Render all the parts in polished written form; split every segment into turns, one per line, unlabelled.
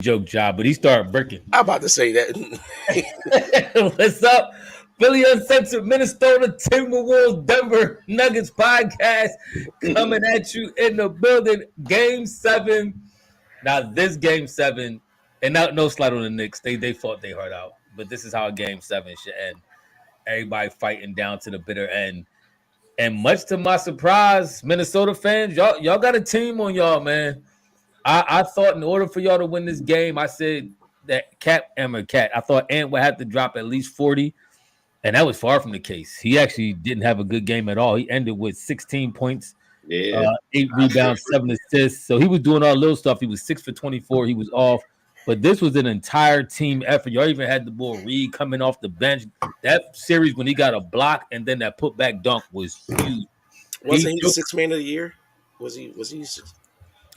joke job, but he started breaking.
I'm about to say that.
What's up? Philly Uncensored, Minnesota Timberwolves, Denver Nuggets podcast coming at you in the building. Game 7. Now, this Game 7, and no slight on the Knicks. They fought their heart out, but this is how Game 7 should end. Everybody fighting down to the bitter end. And much to my surprise, Minnesota fans, y'all got a team on y'all, man. I thought in order for y'all to win this game, I said that I thought Ant would have to drop at least 40, and that was far from the case. He actually didn't have a good game at all. He ended with 16 points, 8 rebounds, 7 assists. So he was doing all little stuff. He was 6 for 24. He was off. But this was an entire team effort. Y'all even had the boy Reed coming off the bench. That series when he got a block and then that putback dunk was huge.
Wasn't he the sixth man of the year? Was he?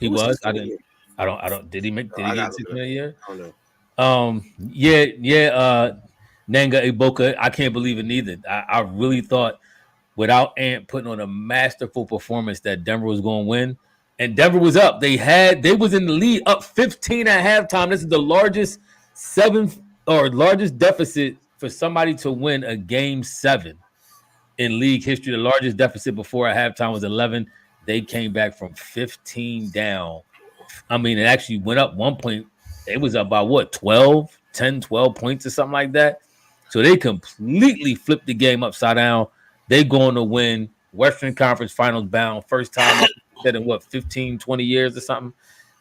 He was. I don't. Did he get 6 man of the year?
I don't know.
Nanga Iboka. I can't believe it neither. I really thought without Ant putting on a masterful performance that Denver was going to win. And Denver was up. They was in the lead, up 15 at halftime. This is the largest deficit for somebody to win a Game 7 in league history. The largest deficit before at halftime was 11. They came back from 15 down. I mean, it actually went up 1 point. It was up by 12 points or something like that. So they completely flipped the game upside down. They going to win Western Conference Finals bound. First time in 15, 20 years or something.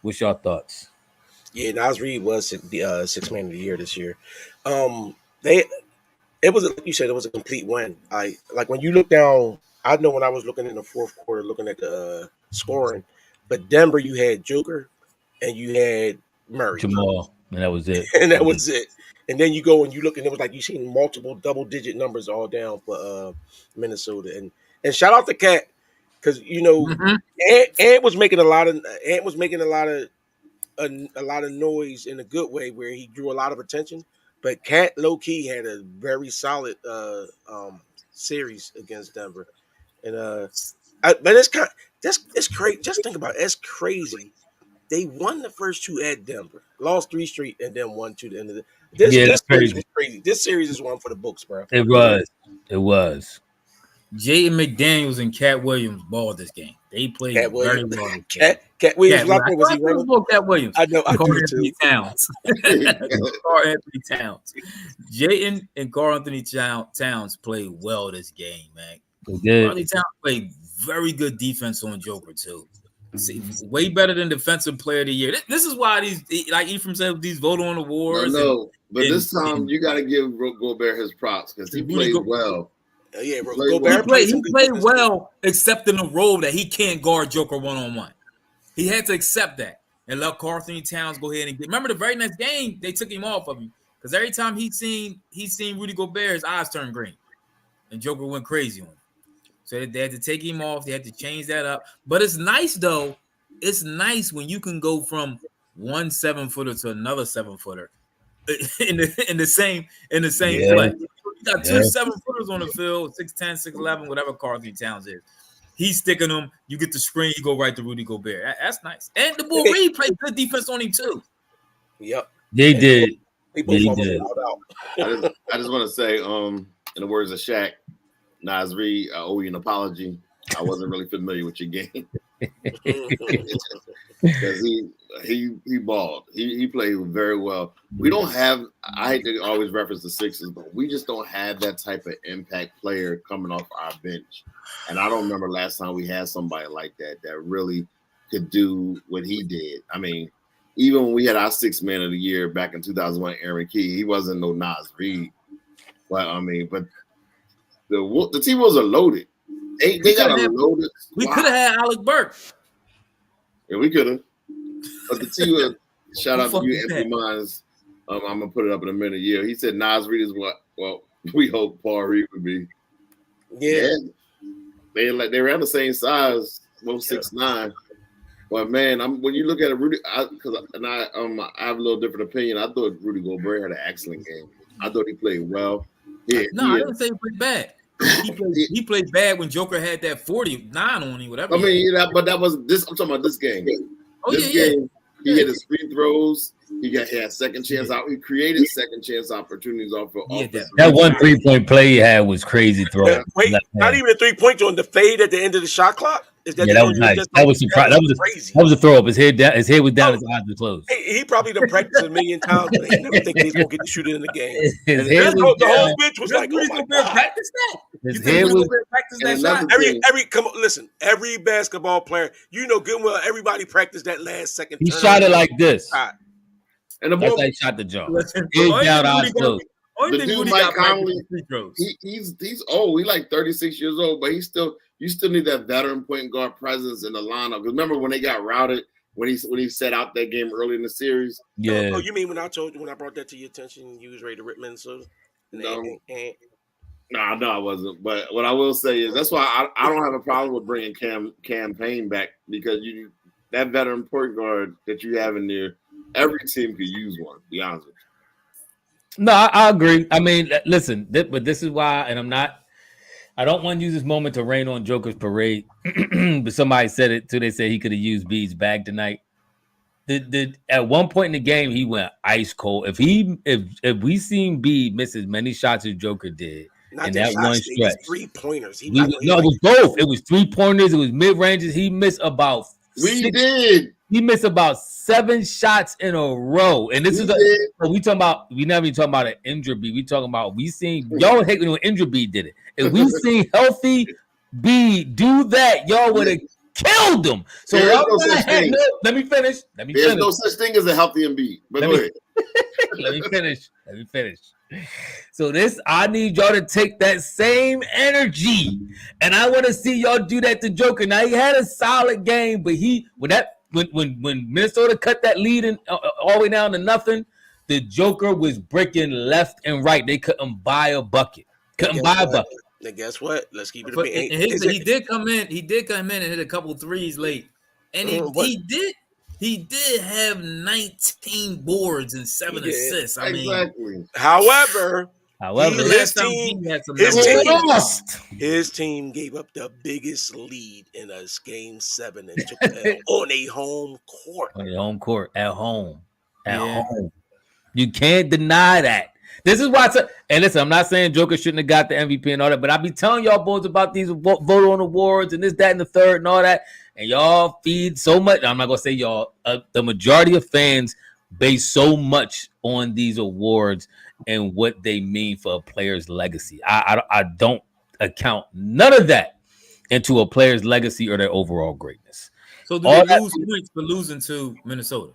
What's your thoughts?
Yeah, Nas Reed was the 6 man of the year this year. It was, like you said, it was a complete win. Like when you look down, I know when I was looking in the fourth quarter, looking at the scoring, but Denver, you had Joker and you had Murray.
Jamal, and that was it.
And then you go and you look, and it was like you seen multiple double-digit numbers all down for Minnesota. And shout out to Cat, because Ant was making a lot of noise in a good way where he drew a lot of attention. But Cat low key had a very solid series against Denver, and but it's crazy. Just think about it. It's crazy. They won the first 2 at Denver, lost 3 straight, and then won 2 at the end of the. This series was crazy. This series is one for the books, bro.
It was.
Jaden McDaniels and Cat Williams balled this game. They played very well.
Cat Williams. Was he running?
Cat Williams.
I know.
Carl Anthony Towns. Carl Anthony Towns. Jaden and Carl Anthony Towns played well this game, man.
They did.
Carl Anthony Towns played very good defense on Joker too. Way better than Defensive Player of the Year. This is why these, like Ephraim said, these vote on awards.
But this time you got to give Gobert his props because he played well.
Yeah, bro.
Gobert played well, except in the role that he can't guard Joker one-on-one. He had to accept that and let Carl Anthony Towns go ahead and get. Remember the very next game they took him off of him because every time he seen Rudy Gobert, his eyes turned green, and Joker went crazy on him. So they had to take him off. They had to change that up. But it's nice though. It's nice when you can go from one 7-footer to another 7-footer in the same play. You got 2 7-footers on the field, 6'10", 6'11", whatever Carl Anthony Towns is. He's sticking them. You get the screen, you go right to Rudy Gobert. That's nice. And the boy Reed played good defense on him too.
Yep.
They did.
I just want to say, in the words of Shaq, Nas Reed, I owe you an apology. I wasn't really familiar with your game. Because he balled. He played very well. We don't have, I hate to always reference the Sixers, but we just don't have that type of impact player coming off our bench. And I don't remember last time we had somebody like that really could do what he did. I mean, even when we had our 6 man of the year back in 2001, Aaron Key, he wasn't no Nas Reed. But I mean, the T-Wolves are loaded. They got a loaded.
We could have had Alec Burke.
Yeah, we could have. But the T-Wolves, shout out to you, Anthony Mines. I'm gonna put it up in a minute. Yeah, he said Nas Reed is what. Well, we hope Paul Reed would be.
Yeah,
they around the same size, both 6'9". But man, when you look at it, Rudy, I have a little different opinion. I thought Rudy Gobert had an excellent game. I thought he played well.
I didn't say he played bad. He played bad when Joker had that 49 on him, whatever.
I mean, but that was this. I'm talking about this game.
Game.
He hit his free throws. He had second chance out. He created second chance opportunities off of
that one 3-point play he had was crazy throw.
Wait, not even a 3-point on the fade at the end of the shot clock. Is that
that was nice. That was crazy. That was a throw up. His head down. His head was down. His eyes were closed.
He probably done practiced a million times, but he never think he's gonna get to shoot it in the game.
His head was
the whole bench was like, "Oh my God!"
Practice that.
His head was
practice that shot.
Come on, listen. Every basketball player, you know good and well, everybody practiced that last second.
He shot it like this,
and the
that's how he shot the jump.
Head down, eyes
closed. The dude Mike Conley, he's old. He's like 36 years old, but you still need that veteran point guard presence in the lineup. Because remember when they got routed when he set out that game early in the series?
Yeah. Oh, you mean when I brought that to your attention, you was ready to rip Minnesota?
No, I wasn't. But what I will say is that's why I don't have a problem with bringing Cam Payne back, because that veteran point guard that you have in there, every team could use one. To be honest with you.
No, I agree. I mean, listen, but this is why, and I don't want to use this moment to rain on Joker's parade, but somebody said it too. They said he could have used B's bag tonight. At one point in the game, he went ice cold. If we seen B miss as many shots as Joker did, in that one stretch,
3-pointers.
It was both. It was 3-pointers. It was mid ranges. He missed about. He missed about 7 shots in a row, and this we talking about. We never even talking about an injured B. We talking about we seen y'all hate when injured B did it. If we seen healthy B do that, y'all would have killed him. So let me finish.
There's no such thing as a healthy Embiid. But go ahead.
Let me finish. So I need y'all to take that same energy, and I want to see y'all do that to Joker. Now he had a solid game, but when Minnesota cut that lead in, all the way down to nothing, the Joker was breaking left and right. They couldn't buy a bucket.
And guess what? Let's keep it.
He did come in. He did come in and hit a couple threes late, and he did have 19 boards and 7 assists. I mean,
exactly. However, his team gave up the biggest lead in a game 7 and took it on a home court.
At home. You can't deny that. This is why. And listen, I'm not saying Joker shouldn't have got the MVP and all that, but I be telling y'all boys about these vote on awards and this, that, and the third and all that, and y'all feed so much. I'm not gonna say y'all. The majority of fans base so much on these awards and what they mean for a player's legacy. I don't account none of that into a player's legacy or their overall greatness.
So do they lose points for losing to Minnesota?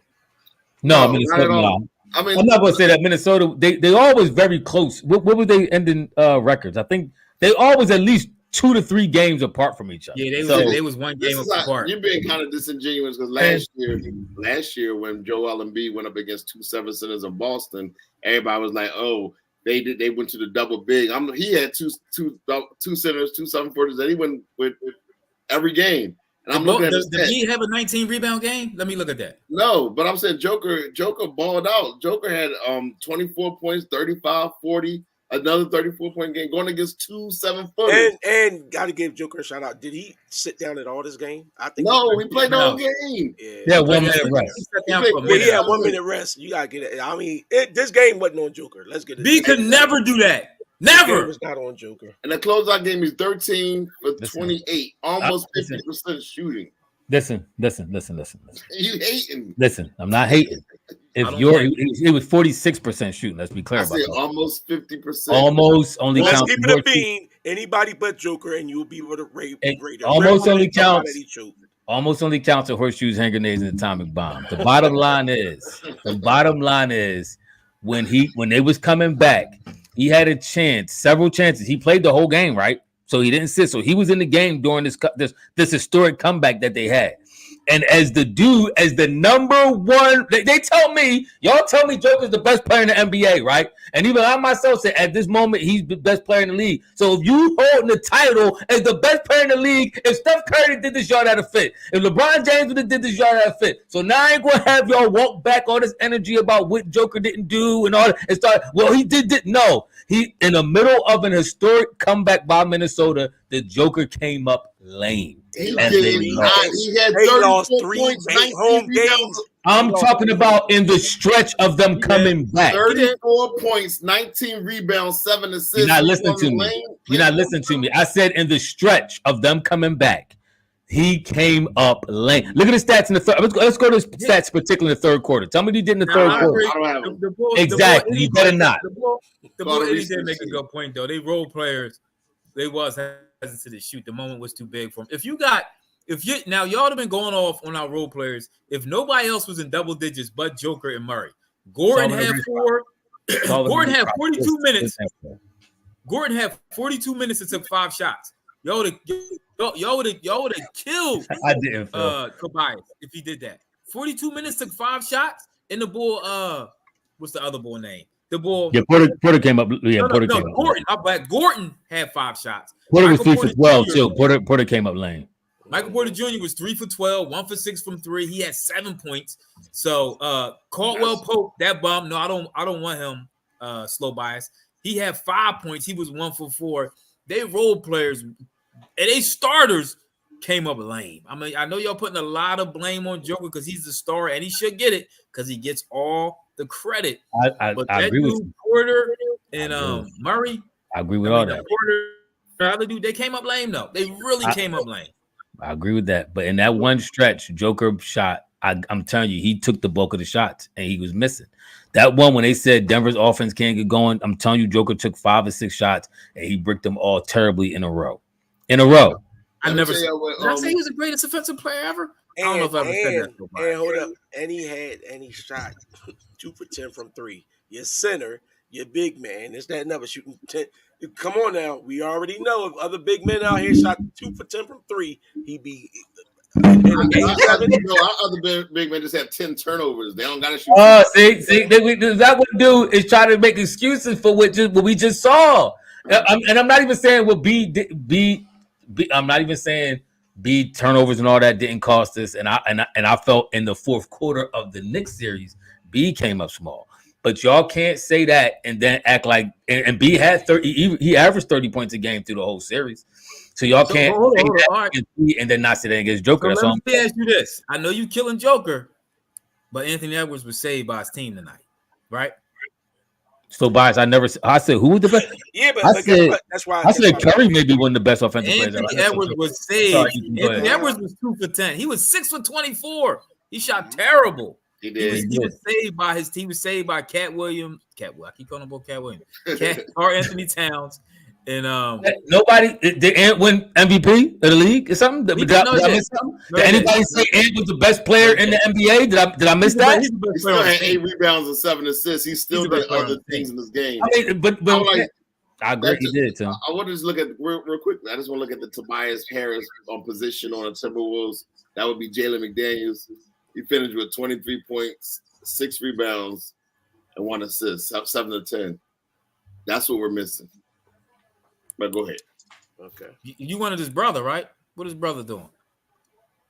No, Minnesota. I mean, I'm not going to say that Minnesota. They always very close. What were they ending records? I think they always at least 2 to 3 games apart from each other.
Yeah, they was one game apart.
You're being kind of disingenuous because last year when Joel Embiid went up against 2 7 centers in Boston, everybody was like, "Oh, they went to the double big." He had two centers, 2 7-footers, and he went with every game. And I'm looking at
did he have a 19 rebound game? Let me look at that.
No, but I'm saying Joker balled out. Joker had 24 points, 35, 40, another 34-point game going against 2 7-footers.
And got to give Joker a shout out. Did he sit down at all this game? I think
he played the whole game.
Yeah, 1 minute rest.
He had 1 minute rest. You got to get it. I mean, this game wasn't on Joker. Let's get it.
B could never do that. Never.
It was not on Joker.
And the closeout game is 13 for 28, almost 50% shooting.
Listen.
You hating?
Listen, I'm not hating. It was 46% shooting. Let's be clear about that.
Almost 50%.
Almost only counts.
Let's keep it a bean. Anybody but Joker, and you'll be able to rate it.
Almost only counts at horseshoes, hand grenades, and atomic bomb. The bottom line is, when they was coming back, he had several chances. He played the whole game, right? So he didn't sit. So he was in the game during this historic comeback that they had. And as the number one, they tell me, y'all tell me Joker's the best player in the NBA, right? And even I myself said at this moment, he's the best player in the league. So if you holding the title as the best player in the league, if Steph Curry did this, y'all had a fit. If LeBron James would have did this, y'all had a fit. So now I ain't going to have y'all walk back all this energy about what Joker didn't do and all that. And start, well, he did. No, he in the middle of an historic comeback by Minnesota, the Joker came up lame.
He had 34
lost 3
points, 19
home
rebounds.
games.
I'm talking about in the stretch of them coming back.
34 points, 19 rebounds, 7 assists.
You're not listening to me. You're not listening to me. I said in the stretch of them coming back, he came up lame. Look at the stats in the third. Let's go to the stats, particularly in the third quarter. Tell me what he did in the third quarter.
I don't have them.
Exactly. You better not.
The boy Eddie did make a good point though. They role players. They was hesitant to shoot. The moment was too big for him. If now y'all have been going off on our role players. If nobody else was in double digits but Joker and Murray, Gordon had 4. Gordon had 42 minutes. Gordon had 42 minutes and took 5 shots. Y'all would have killed
I didn't
Tobias if he did that. 42 minutes, took 5 shots, and the bull, what's the other bull name? The bull.
Yeah, Porter came up. Yeah, Porter came up.
Gordon. Gordon had 5 shots.
Porter was 3 for 12 too. Porter came up lame.
Michael Porter Jr. was 3 for 12, 1 for 6 from 3. He had 7 points. So Caldwell Pope, that bum. No, I don't want him. Slow bias. He had 5 points. He was 1 for 4. They role players and they starters came up lame. I mean, I know y'all putting a lot of blame on Joker because he's the star and he should get it because he gets all the credit.
I agree with you.
Porter and Murray.
I agree with all that.
Porter, the other dude, they came up lame though. They really came up lame.
I agree with that. But in that one stretch, Joker shot. I'm telling you, he took the bulk of the shots and he was missing. That one when they said Denver's offense can't get going, I'm telling you, Joker took 5 or 6 shots and he bricked them all terribly in a row.
I never said. Did I say he was the greatest offensive player ever? I don't know if I ever said that.
And hold up, and he shot 2 for 10 from 3. Your center, your big man, is that never shooting 10? Come on now, we already know if other big men out here shot 2 for 10 from 3, he'd be.
Our other big men just have 10 turnovers. They don't got to shoot.
Oh, see, that what do is try to make excuses for what we just saw. And I'm not even saying what I'm not even saying B turnovers and all that didn't cost us. And I felt in the fourth quarter of the Knicks series, B came up small. But y'all can't say that and then act like and B had 30. He averaged 30 points a game through the whole series. So y'all can't say that and then not say that against Joker.
So let me ask you this: I know you killing Joker, but Anthony Edwards was saved by his team tonight, right?
So bias. I said who was the best?
Yeah, but that's why
I said Curry may be one of the best offensive players.
Anthony Edwards was saved. Anthony Edwards was 2 for 10. He was 6 for 24. He shot terrible.
He did.
He was saved by his team. Was saved by Cat Williams. I keep calling him about Cat Williams. Or Anthony Towns. And
nobody did Ant win MVP of the league or something? Did I miss something? Did anybody say Ant was the best player in the NBA? Did I miss that?
He still had 8 rebounds and 7 assists. He still did other things in this game.
I mean, but I agree he did too.
I want to just look at real quickly. I just want to look at the Tobias Harris on position on the Timberwolves. That would be Jalen McDaniels. He finished with 23 points, 6 rebounds, and 1 assist, 7 to 10. That's what we're missing. But go ahead.
Okay.
You wanted his brother, right? What is brother doing?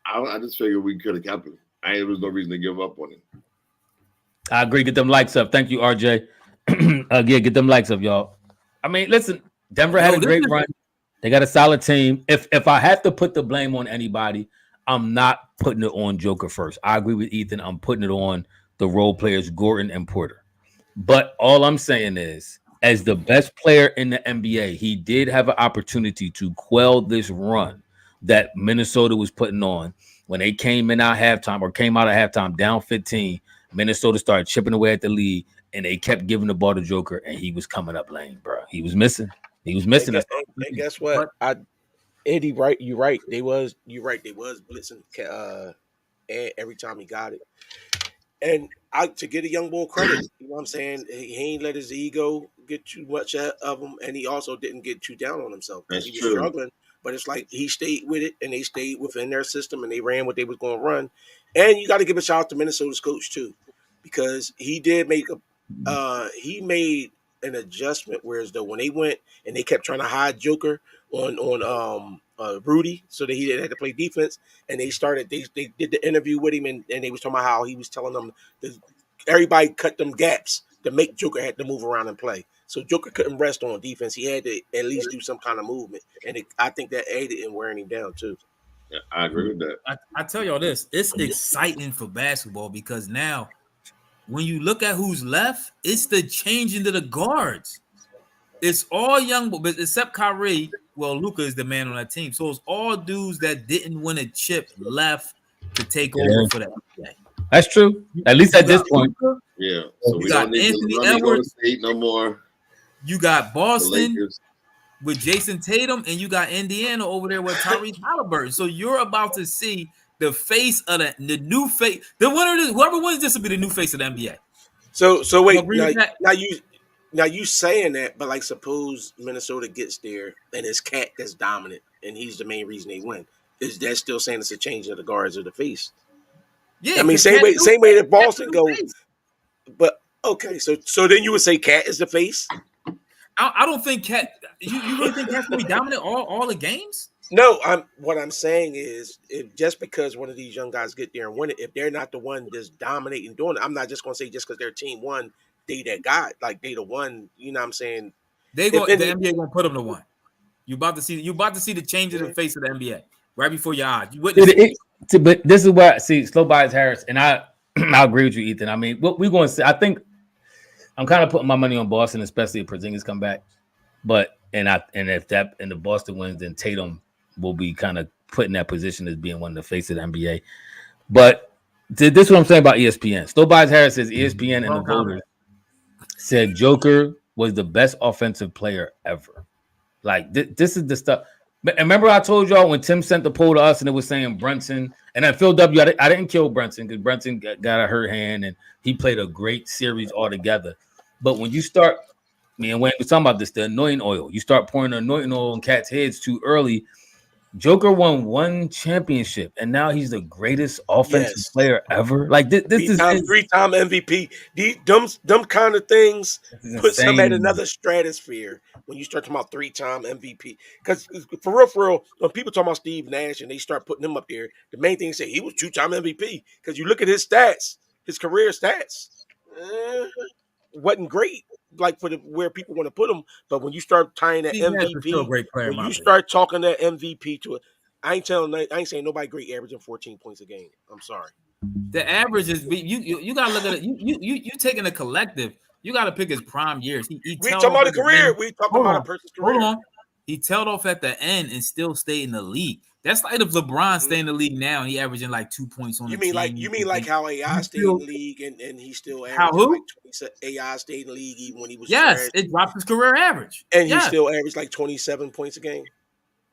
I just figured we could have kept him. There was no reason to give up on him.
I agree. Get them likes up. Thank you, RJ. Yeah, get them likes up, y'all. I mean, listen, Denver had a great run. They got a solid team. If I have to put the blame on anybody, I'm not putting it on Joker first. I agree with Ethan. I'm putting it on the role players, Gordon and Porter. But all I'm saying is, as the best player in the NBA, he did have an opportunity to quell this run that Minnesota was putting on when they came out of halftime down 15. Minnesota started chipping away at the lead, and they kept giving the ball to Joker, and he was coming up lane, bro. He was missing.
And guess what? Eddie, right? You're right. They was blitzing every time he got it. And to get a young boy credit, you know what I'm saying? He ain't let his ego get too much of him, and he also didn't get too down on himself.
That's
he was
true.
struggling, but it's like he stayed with it, and they stayed within their system, and they ran what they was going to run. And you got to give a shout out to Minnesota's coach too, because he did make he made an adjustment. Whereas though when they went and they kept trying to hide Joker on Rudy, so that he didn't have to play defense, and they did the interview with him, and they was talking about how he was telling them that everybody cut them gaps to make Joker had to move around and play. So Joker couldn't rest on defense. He had to at least do some kind of movement, and I think that aided in wearing him down too.
Yeah, I agree with that.
I tell y'all this, it's exciting for basketball because now when you look at who's left, it's the changing of the guards. It's all young, but except Kyrie. Well, Luka is the man on that team, so it's all dudes that didn't win a chip left to take over for that.
That's true. At least
You
at this
got
point.
Luka,
Yeah. So
you
we
got
don't need
Anthony
to Golden
Edwards,
State no more.
you got
The
Boston
Lakers.
with Jason Tatum, and you got Indiana over there with Tyrese Halliburton. So you're about to see the face of the new face. The winner, whoever wins this will be the new face of the NBA.
So
You
wait,
agree with that?
now you saying that, but like suppose Minnesota gets there and it's Cat that's dominant and he's the main reason they win. Is that still saying it's a change of the guards of the face?
Yeah,
I mean,
'cause
same way that
Cat's the
Boston
new
go.
face.
But okay, so then you would say Cat is the face?
I don't think Cat. You really think Cat's gonna be dominant all the games?
No, what I'm saying is, if just because one of these young guys get there and win it, if they're not the one that's dominating doing it, I'm not just gonna say just because their team won, they that guy, like they the one. You know what I'm saying?
The
If any,
NBA gonna put them to one. You about to see the change in the face of the NBA right before your eyes. You witness it.
But this is where slow bias Harris, and I agree with you, Ethan. I mean, what we're going to say, I think I'm kind of putting my money on Boston, especially if Porzingis come back. But if the Boston wins, then Tatum will be kind of put in that position as being one of the face of the NBA. But this is what I'm saying about ESPN. Slow bias Harris says ESPN and the voters said Joker was the best offensive player ever. Like this is the stuff. And remember, I told y'all when Tim sent the poll to us and it was saying Brunson, and then Phil W. I didn't kill Brunson because Brunson got a hurt hand and he played a great series altogether. But when you start, me and Wayne was talking about this, the anointing oil, you start pouring the anointing oil on cats' heads too early. Joker won one championship, and now he's the greatest offensive player ever. Like this is
three-time MVP. Them kind of things puts him at another stratosphere when you start talking about three-time MVP. Because for real, when people talk about Steve Nash and they start putting him up there, the main thing is say he was two-time MVP. Because you look at his stats, his career stats, wasn't great. Like for where people want to put him, but when you start tying that MVP, when you start talking that MVP to it, I ain't saying nobody great averaging 14 points a game. I'm sorry.
The average is you gotta look at it. You taking a collective. You gotta pick his prime years.
We talking about a career. We talking about a person's career.
Hold on. He tailed off at the end and still stayed in the league. That's like if LeBron stay in the league now and he averaging like 2 points on.
You mean like how AI stayed in the league and he still averaging
how who?
Like 20, AI stayed in the league even when he was
trash. It dropped his career average
and he still averaged like 27 points a game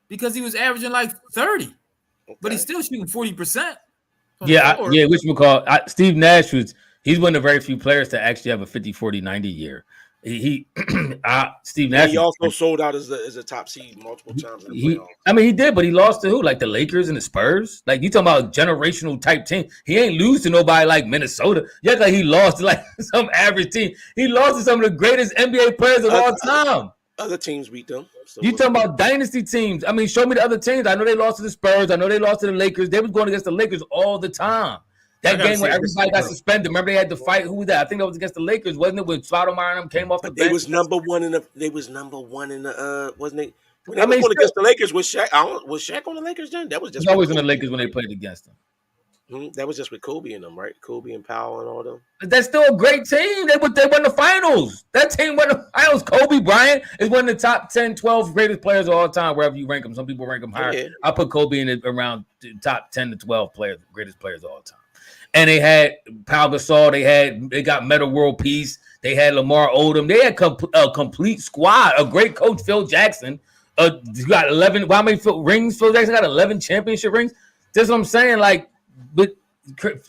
because he was averaging like 30, but he's still shooting 40%.
Yeah, which we call Steve Nash he's one of the very few players to actually have a 50, 40, 90 year. Steve Nash.
He also sold out as a top seed multiple times in the playoffs.
I mean, he did, but he lost to who? Like the Lakers and the Spurs. Like you talking about generational type team. He ain't lose to nobody like Minnesota. Yeah, like he lost to like some average team. He lost to some of the greatest NBA players of all time.
Other teams beat them.
So you talking about dynasty teams? I mean, show me the other teams. I know they lost to the Spurs. I know they lost to the Lakers. They was going against the Lakers all the time. That game where everybody got suspended. Remember they had to fight. Who was that? I think that was against the Lakers, wasn't it? When Stoudemire and them came off the bench.
They was number one in the. Wasn't they? When they was going against the Lakers with Shaq. Was Shaq on the Lakers then? That was just.
He always on the Lakers when they played against them.
That was just with Kobe and them, right? Kobe and Powell and all them.
That's still a great team. They won the finals. That team won the finals. Kobe Bryant is one of the top 10, 12 greatest players of all time, wherever you rank them. Some people rank them higher. Yeah. I put Kobe in around the top 10 to 12 players, greatest players of all time. And they had Pau Gasol. They got Metta World Peace. They had Lamar Odom. They had a complete squad. A great coach, Phil Jackson. Got 11. How many rings? Phil Jackson got 11 championship rings. That's what I'm saying. Like, but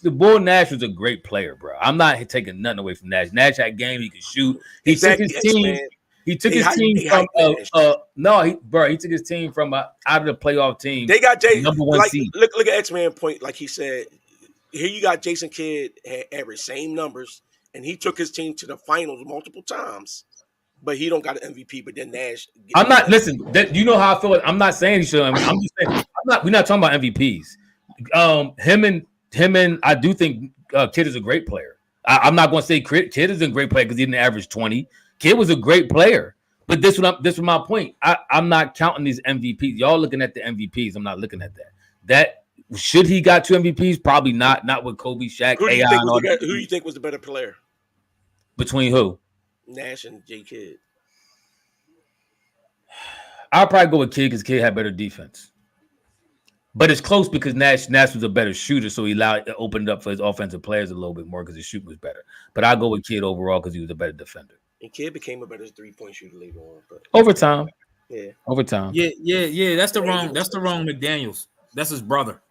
the Bull Nash was a great player, bro. I'm not taking nothing away from Nash. Nash had game. He could shoot. He took his team. He took his team from he took his team from out of the playoff team.
They got
number one seed.
Look at X-Man point. Like he said. Here you got Jason Kidd had average same numbers, and he took his team to the finals multiple times, but he don't got an MVP. But then Nash.
I'm not listen. You know how I feel. I'm not saying he should. I'm just saying we're not talking about MVPs. Him and I do think Kidd is a great player. I'm not going to say Kidd is a great player because he didn't average 20. Kidd was a great player, but this was my point. I'm not counting these MVPs. Y'all looking at the MVPs. I'm not looking at that. That should he got 2 MVPs? Probably not. Not with Kobe, Shaq,
Who do you
AI,
think
and
was
all
the guy,
that.
who do you think was the better player?
Between who?
Nash and J Kidd.
I'll probably go with Kid because Kid had better defense. But it's close because Nash was a better shooter, so he opened up for his offensive players a little bit more because his shooting was better. But I'll go with Kid overall because he was a better defender.
And Kidd became a better 3-point shooter later on. But
Over time.
yeah.
Yeah. That's the wrong McDaniels. That's his brother.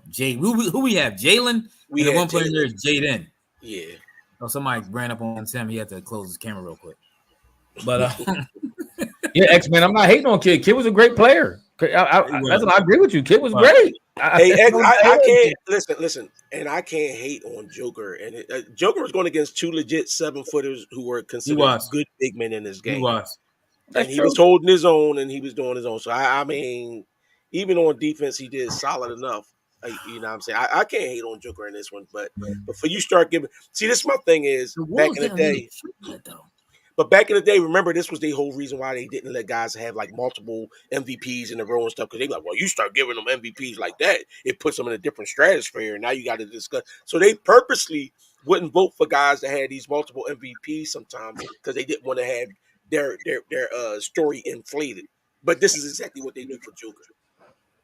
Jay. Who we have? Jalen. And the one player there is Jaden.
Yeah.
Oh, somebody ran up on him. He had to close his camera real quick. But
yeah, X-Men. I'm not hating on Kid. Kid was a great player. I agree with you. Kid was great.
Hey, I can't listen, and I can't hate on Joker. And Joker was going against two legit 7-footers who were considered good big men in this game.
He was.
And he was holding his own, and he was doing his own. So I mean, even on defense, he did solid enough. You know what I'm saying? I can't hate on Joker in this one, but before you start giving, see, this my thing is back in the day. But back in the day, remember, this was the whole reason why they didn't let guys have like multiple MVPs in a row and stuff. Because they like, well, you start giving them MVPs like that, it puts them in a different stratosphere. And now you got to discuss. So they purposely wouldn't vote for guys that had these multiple MVPs sometimes because they didn't want to have their story inflated. But this is exactly what they do for Joker.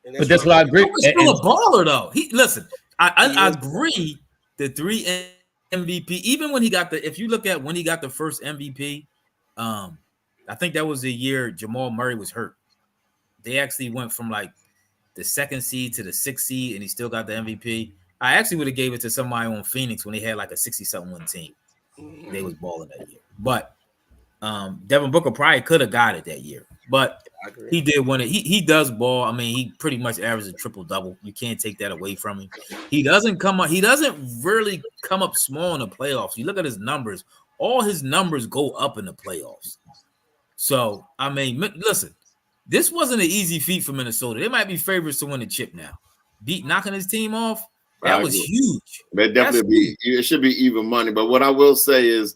And that's what I agree.
Joker's still a baller though. I agree. The 3 MVP, even when he got if you look at when he got the first MVP, I think that was the year Jamal Murray was hurt. They actually went from like the 2nd seed to the 6th seed, and he still got the MVP. I actually would have gave it to somebody on Phoenix when they had like a 60-something win team. They was balling that year, but Devin Booker probably could have got it that year, but he did win it. He does ball. I mean, he pretty much averages a triple-double. You can't take that away from him. He doesn't really come up small in the playoffs. You look at his numbers, all his numbers go up in the playoffs. So, I mean, listen, this wasn't an easy feat for Minnesota. They might be favorites to win the chip now. Knocking his team off, that was huge.
It should be even money. But what I will say is,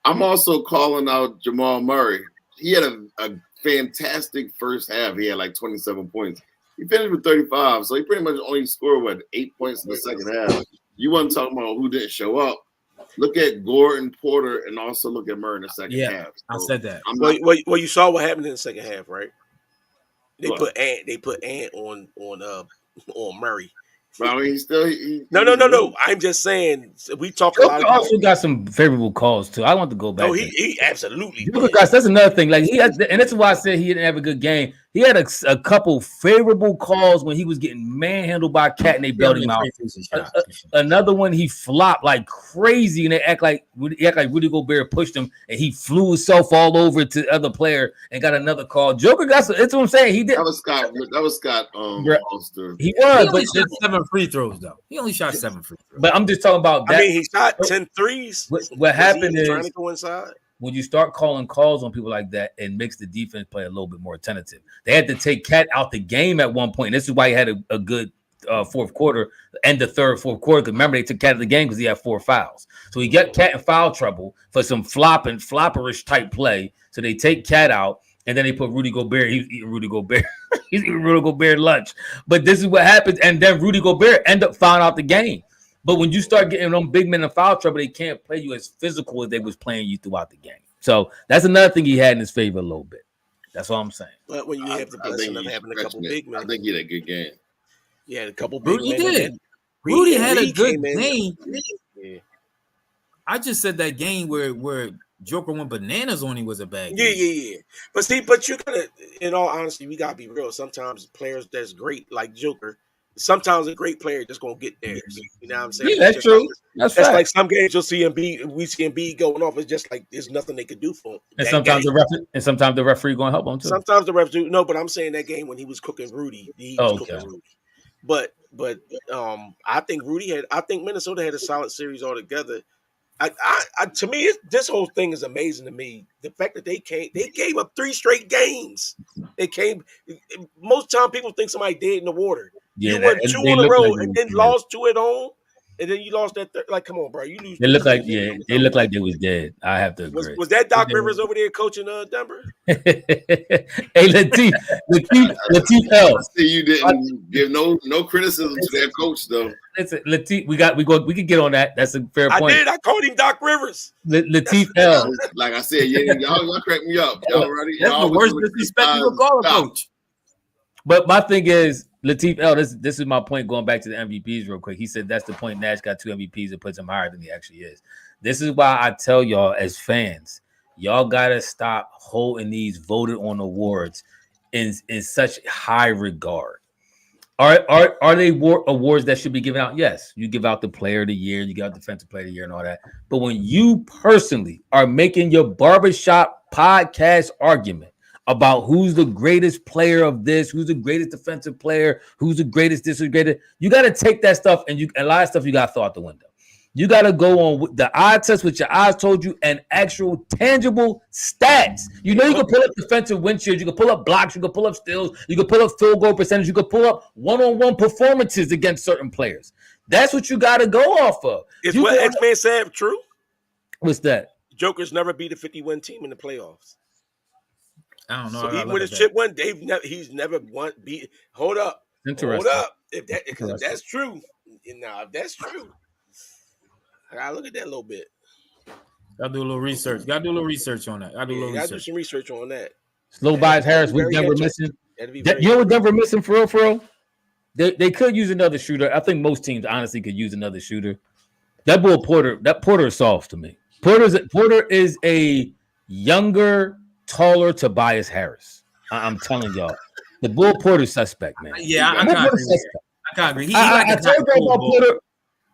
I'm also calling out Jamal Murray. He had a fantastic first half. He had like 27 points. He finished with 35, so he pretty much only scored 8 points in the second half. You wasn't talking about who didn't show up. Look at Gordon, Porter, and also look at Murray in the second half. So
I said that.
Well, you saw what happened in the second half, right? They put Ant on Murray.
But I mean,
No. I'm just saying we talk a lot.
Also got some favorable calls too. I want to go back.
Oh, he absolutely.
Because that's another thing. Like he has, and that's why I said he didn't have a good game. He had a couple favorable calls when he was getting manhandled by Cat and they bailed him out. Another one he flopped like crazy and they act like Rudy Gobert pushed him and he flew himself all over to the other player and got another call. Joker got some. That's what I'm saying. He did.
That was Scott.
He was.
He only shot 7 free throws though. He only shot 7 free throws.
But I'm just talking about that.
I mean, he shot 10 threes.
What happened is
trying to go inside.
When you start calling calls on people like that, it makes the defense play a little bit more tentative. They had to take Cat out the game at one point. This is why he had a good fourth quarter, end of third, fourth quarter. Because remember, they took Cat out of the game because he had 4 fouls. So he got Cat in foul trouble for some flopperish type play. So they take Cat out. And then they put Rudy Gobert. He's eating Rudy Gobert. He's eating Rudy Gobert lunch. But this is what happens. And then Rudy Gobert end up fouling out the game. But when you start getting them big men in foul trouble, they can't play you as physical as they was playing you throughout the game. So that's another thing he had in his favor a little bit. That's all I'm saying.
But when you have the blessing of having a couple big men,
I think he had a good game.
Yeah, a couple big men.
Did. Rudy had a good game. Yeah. I just said that game where Joker went bananas on him was a bad game.
Yeah. But you gotta, in all honesty, we gotta be real. Sometimes players that's great, like Joker, sometimes a great player just gonna get theirs. You know what I'm saying?
Yeah, that's true.
That's like some games you'll see Embiid going off. It's just like there's nothing they could do for him.
And sometimes the referee gonna help him too.
Sometimes the refs do. No, but I'm saying that game when he was cooking Rudy, cooking Rudy. But I think Minnesota had a solid series altogether. To me, this whole thing is amazing to me. The fact that they gave up 3 straight games. Most time people think somebody dead in the water.
Yeah,
you won 2 in a row and then lost 2 at home. and then you lost that. Like, come on, bro, you lose.
They look like they look like they was dead. I have to agree.
Was that Doc Rivers over there coaching Denver?
Hey, Latif L.
I see you didn't give no criticism to that coach though.
Listen, Latif, we could get on that. That's a fair point.
I called him Doc Rivers.
Latif L.
Like I said, y'all crack me up. Y'all ready?
That's the worst disrespect you could call a coach.
But my thing is, Latif L. This is my point. Going back to the MVPs real quick, he said that's the point. Nash got 2 MVPs and puts him higher than he actually is. This is why I tell y'all as fans, y'all gotta stop holding these voted on awards in such high regard. Are they awards that should be given out? Yes, you give out the player of the year, you give out defensive player of the year and all that. But when you personally are making your barbershop podcast argument about who's the greatest player of this, who's the greatest defensive player, who's the greatest this, who's greatest, you got to take that stuff and a lot of stuff you got to throw out the window. You got to go on the eye test, which your eyes told you, and actual tangible stats. You know, you can pull up defensive win shares, you can pull up blocks, you can pull up steals, you can pull up field goal percentage, you can pull up one-on-one performances against certain players. That's what you got to go off of.
Is what X-Man said true?
What's that?
Joker's never beat a 50-win team in the playoffs.
I don't know.
So even when his chip won, he's never won. Hold up.
Interesting.
Hold up. If that's true, if that's true, I gotta look at that a little bit.
Gotta do a little research. Gotta do some
research on that.
Slow Bias Harris with Denver missing. You know what Denver missing for real? They could use another shooter. I think most teams honestly could use another shooter. That boy Porter is soft to me. Porter is a younger, taller Tobias Harris. I'm telling y'all, the Bull Porter suspect, man.
Yeah, I can't agree.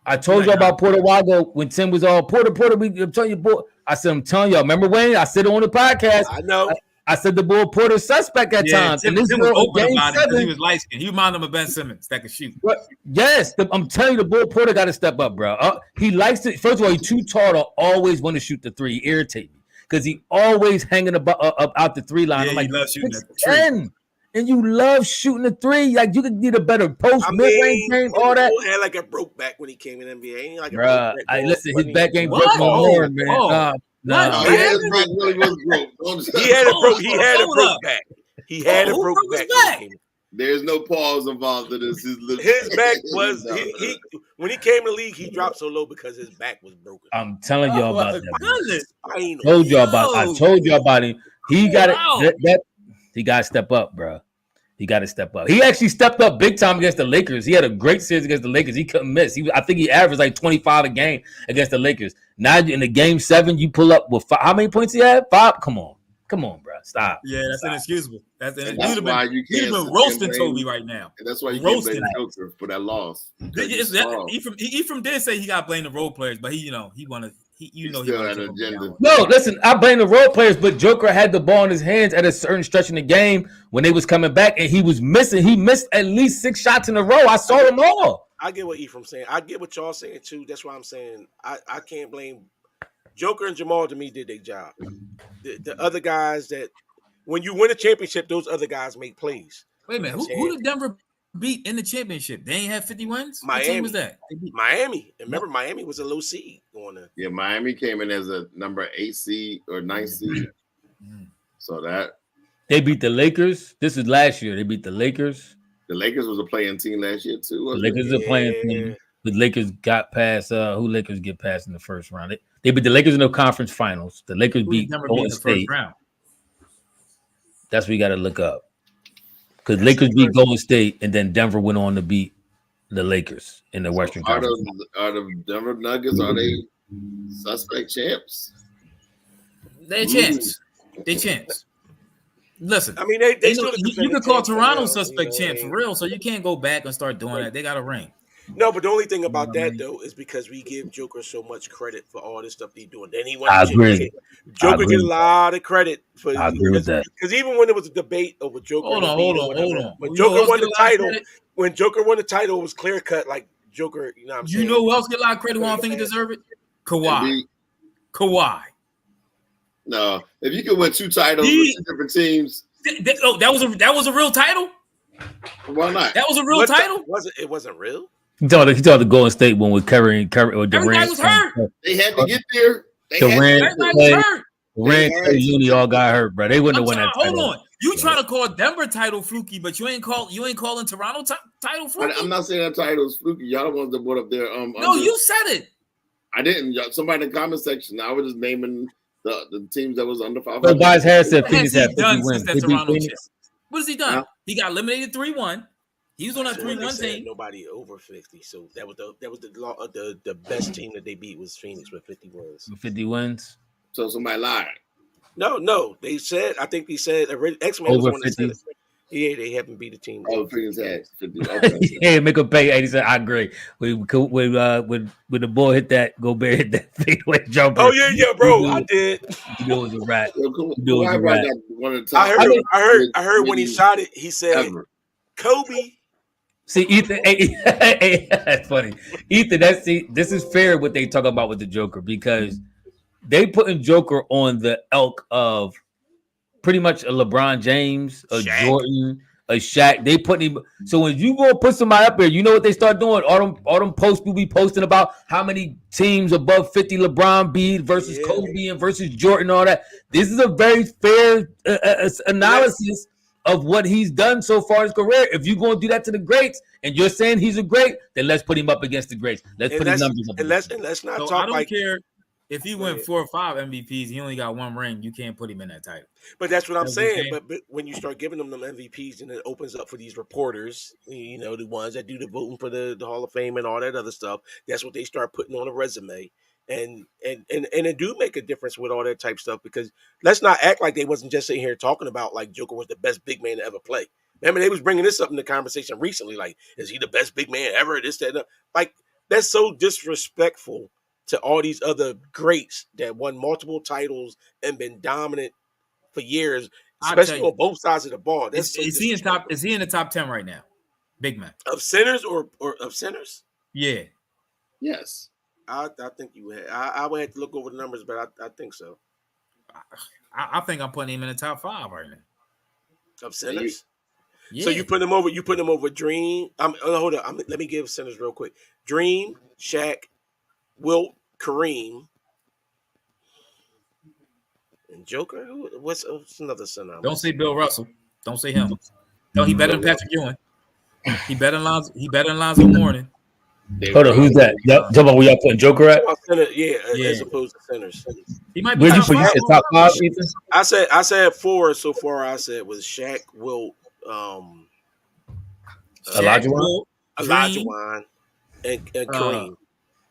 I told you about Porter Wago when Tim was all Porter. I'm telling you, boy. I'm telling y'all. Remember Wayne? I said on the podcast.
I know.
I said the Bull Porter suspect at times.
Tim, and this was open about it because he was light skinned. He reminded him of Ben Simmons that could shoot.
But yes, I'm telling you, the Bull Porter got to step up, bro. He likes to. First of all, he's too tall to always want to shoot the three. He irritates me because he always hanging up out the 3 line.
Yeah,
I'm like,
he loves shooting the
10, and you love shooting the 3. Like you could need a better post mid-range game, all that.
He had like a broke back when he came in NBA. He like
listen, his back ain't broke no more, man. No,
he had his back really was broke.
He had a broke back. He had a broke back.
There's no pause involved in this. His
back was he when he came to the league, he dropped so low because his back was broken.
I'm telling y'all about that. I told y'all about him. He got it. He got to step up, bro. He got to step up. He actually stepped up big time against the Lakers. He had a great series against the Lakers. He couldn't miss. I think he averaged like 25 a game against the Lakers. Now in the game 7, you pull up with 5. How many points he had? 5. Come on, bro. Stop.
Yeah, that's inexcusable. That's
why you can't
roasting Toby right now.
And that's why you can't blame Joker for that loss.
Ephraim did say he got to blame the role players, but he wanted. He
had an agenda.
No, listen, I blame the role players, but Joker had the ball in his hands at a certain stretch in the game when they was coming back, and he was missing. He missed at least 6 shots in a row. I saw them all.
I get what Ephraim's saying. I get what y'all saying too. That's why I'm saying I can't blame Joker and Jamal. To me, did their job. The other guys that when you win a championship, those other guys make plays.
Wait a minute, who did Denver beat in the championship? They ain't had 50 wins?
Miami.
What team was that?
Miami. And remember, Miami was a low seed going in.
Yeah, Miami came in as a number 8 seed or 9 seed. So that
they beat the Lakers. This is last year. They beat the Lakers.
The Lakers was a playing team last year too.
The Lakers are playing team. The Lakers got past. Who Lakers get past in the first round? They beat the Lakers in the conference finals. The Lakers beat Golden State. That's what you got to look up. Because Lakers beat Golden State, and then Denver went on to beat the Lakers in the Western Conference.
Are the Denver Nuggets, are they suspect champs?
They chance. Listen,
I mean, they
you can call Toronto suspect champs for real, so you can't go back and start doing that. They got a ring.
No, but the only thing about that though is because we give Joker so much credit for all this stuff he's doing. Then he won.
I agree.
Joker get a lot of credit for.
I agree with that.
Because even when there was a debate over Joker,
hold on.
When Joker won the title, it was clear cut. Like Joker, you know what I'm saying?
You know who else get a lot of credit? Who I don't think he deserve it? Kawhi.
No, if you could win 2 titles with 2 different teams,
that was a real title.
Why not?
That was a real title.
It wasn't real.
He thought the Golden State one with Curry or
Everybody
Durant,
was hurt.
They had to get there. They had to
Durant,
get
Everybody
there.
was
Clay,
hurt.
They
Durant,
had
Clay,
to
Uni
get
all got
there.
hurt, bro. They wouldn't have won that
Hold
title.
on. You trying to call Denver title fluky, but you ain't calling Toronto title fluky.
I'm not saying that title is fluky. Y'all the ones that brought up their
No, you said it.
I didn't. Somebody in the comment section. I was just naming the teams that was under 500.
Tobias Harris said
What
Phoenix
has
had
he
50
done
wins.
since that
They beat
Toronto chip?
Phoenix.
What has he done?
Huh?
He got eliminated 3-1. He was on that
So when they
3-1
said
team.
nobody over 50. So that was the best team that they beat was Phoenix with 50 wins.
50 wins.
So somebody lied.
No. They said I think they said X-Men was the
Over
one that said
50.
it. Yeah, they haven't beat a team.
Oh, Phoenix had 50. Okay.
Yeah, make him pay 80 cents. I agree. When the ball hit that, Gobert hit that fadeaway jumper.
Oh yeah, bro. I did.
You know it was a rat.
Yo,
You know it was a
Kawhi
rat.
got one of the top.
I heard when he shot it, he said
ever.
Kobe.
See, Ethan, that's funny. Ethan, this is fair what they talk about with the Joker because they putting Joker on the elk of pretty much a LeBron James, a
Shaq.
Jordan, a Shaq. They putting him. So when you go put somebody up there, you know what they start doing? All them posts will be posting about how many teams above 50 LeBron beat versus Kobe and versus Jordan, all that. This is a very fair analysis of what he's done so far in his career. If you're going to do that to the greats and you're saying he's a great, then let's put him up against the greats. Let's put his numbers up.
And let's not
So
talk
I don't
like
care if he went 4 or 5 MVPs. He only got 1 ring. You can't put him in that title.
But that's what I'm
That's what I'm
saying.
saying.
But when you start giving them MVPs, and it opens up for these reporters, the ones that do the voting for the Hall of Fame and all that other stuff. That's what they start putting on a resume, and it do make a difference with all that type stuff. Because let's not act like they wasn't just sitting here talking about like Joker was the best big man to ever play. Remember, they was bringing this up in the conversation recently. Like, is he the best big man ever? This, that, and that. Like, that's so disrespectful to all these other greats that won multiple titles and been dominant for years, especially on both sides of the ball. That's
Is he in the top 10 right now? Big man
of centers or of centers?
Yeah.
Yes.
I think you had. I would have to look over the numbers, but I think so.
I think I'm putting him in the top 5 right now.
Of centers.
Yeah.
So you put him over. You put him over Dream. Hold on. Let me give centers real quick. Dream, Shaq, Wilt, Kareem, and Joker. What's another center?
Don't say Bill Russell. Don't say him. No, he better than Patrick Ewing. He better than Lonzo Mourning.
Hold on, who's that? Talk about where y'all putting Joker at?
Yeah, as opposed to centers.
He might be
Where you put top 5, Ethan?
I said 4 so far. I said was Shaq, Wilt,
Olajuwon,
and Kareem.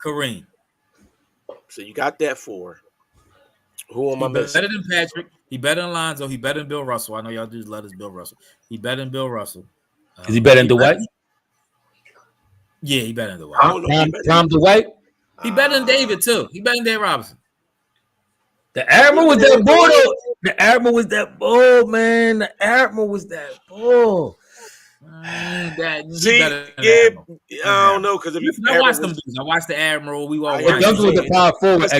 Kareem.
So you got that 4. Who am I missing?
Better than Patrick. He better than Lonzo. He better than Bill Russell. I know y'all dudes love this Bill Russell. He better than Bill Russell.
Is he better than Dwight?
Yeah, he better than Dwight.
Tom Dwight?
He better than David too. He better than Dave Robinson.
The Admiral was that bull, though. The Admiral was that bull, man. The Admiral was that bull.
See, I don't know because
I watched them dudes. I watched the Admiral. We all
Duncan was the power forward.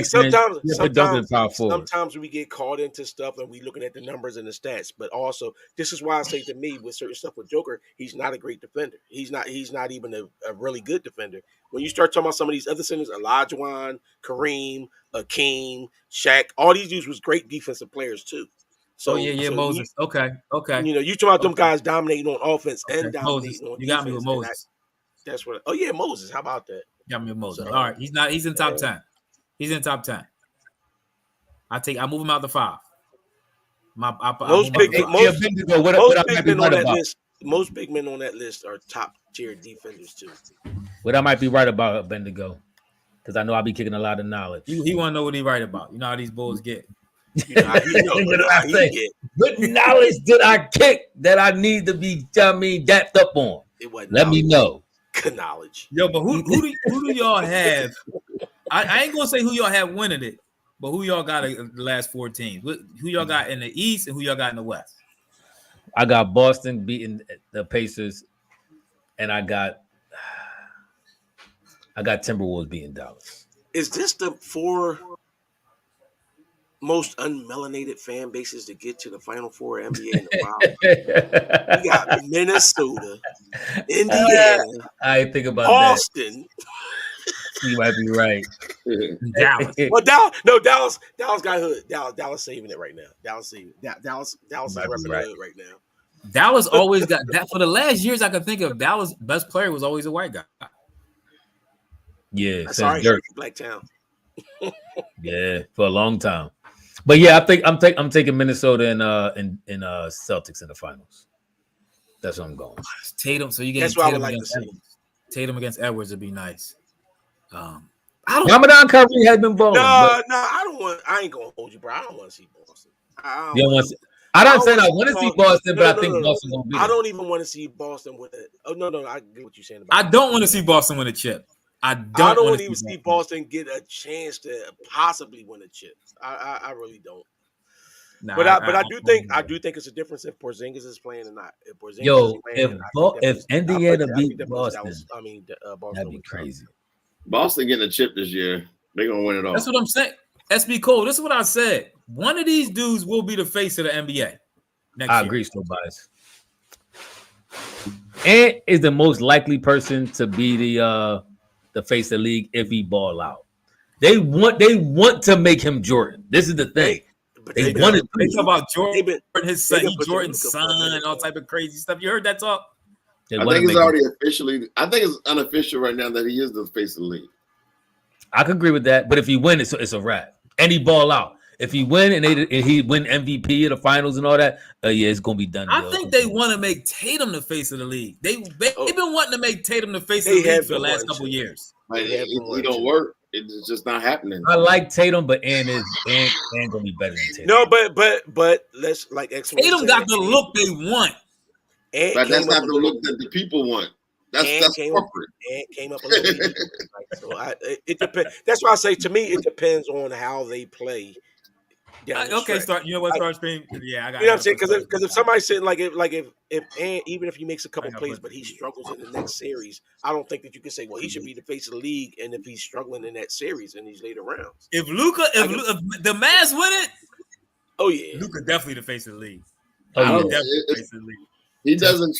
Sometimes we get caught into stuff and we looking at the numbers and the stats. But also, this is why I say to me with certain stuff with Joker, he's not a great defender. He's not even a really good defender. When you start talking about some of these other centers, Olajuwon, Kareem, Akeem, Shaq, all these dudes was great defensive players too. So
Moses. Okay.
You talk about them guys dominating on offense and dominating
Moses.
on defense.
You got me with Moses.
That's what. Oh yeah, Moses. How about that?
You got me with Moses. All right, he's in top 10. He's in top 10. I move him out to 5.
Most big men on that list are top tier defenders too.
What I might be right about Bendigo, because I know I'll be kicking a lot of knowledge.
He want to know what he right about. You know how these bulls get.
What knowledge did I kick that I need to be, dapped up on? Let me know.
Good knowledge.
Yo, but who do y'all have? I ain't gonna say who y'all have winning it, but who y'all got in the last 4 teams? Who y'all got in the East and who y'all got in the West?
I got Boston beating the Pacers, and I got Timberwolves beating Dallas.
Is this the 4 most unmelanated fan bases to get to the Final Four NBA in a while. We got Minnesota, Indiana,
I didn't think about that.
Boston.
You might be right.
Dallas.
Well, Dallas got hood. Dallas saving it right now. Dallas saving it. Dallas is
Might be
repping
right.
the hood right now.
Dallas always got that for the last years. I can think of Dallas' best player was always a white guy.
Yeah,
Sorry,
Dirk.
Black Town.
Yeah, for a long time. But yeah, I think I'm taking Minnesota and Celtics in the finals. That's what I'm going.
Tatum. So you get
That's what I
Tatum
would like to
against
see.
Edwards. Tatum against Edwards would be nice. I don't.
Ramadan Curry has been balling.
No, I ain't gonna hold you, bro. I don't want to see Boston.
I'm not saying I want to see Boston, but I think Boston gonna be.
I don't even want to see Boston with it. Oh no, I get what you're saying.
I don't want to see Boston win a chip. I don't want to
even see Boston get a chance to possibly win a chip. I really don't.
Nah,
But I do think it's a difference if Porzingis is playing or not. If Porzingis is playing,
if Indiana beat Boston,
Boston
that'd be crazy.
Boston getting a chip this year. They're gonna win it all.
That's what I'm saying. SB Cole, this is what I said. One of these dudes will be the face of the NBA next year.
I agree, still biased. Ant is the most likely person to be the face of the league if he ball out. They want to make him Jordan. This is the thing. They want to.
They talk about Jordan, his son,
Jordan's
son, and all type of crazy stuff. You heard that talk?
I think it's already officially. I think it's unofficial right now that he is the face of the league.
I could agree with that, but if he win, it's a wrap. And he ball out. If he win and he win MVP of the finals and all that, yeah, it's gonna be done.
I think they want to make Tatum the face of the league. They've been wanting to make Tatum the face of the league for the last couple years.
It don't work. It's just not happening.
I like Tatum, but Ant gonna be better than Tatum.
No, but let's like
Tatum got the look they want.
But that's not the look that the people want. That's corporate.
Ant came up a little bit. It depends. That's why I say to me, it depends on how they play.
Okay, start. You know what, Starscream? Yeah, I got.
You know what I'm saying? Because if somebody's saying if Ant, even if he makes a couple plays, but he struggles in the next series, I don't think that you can say, well, he should be the face of the league, and if he's struggling in that series in these later rounds.
If the Mavs win it,
oh yeah,
Luka definitely the face of the league.
Definitely the face of the league. He doesn't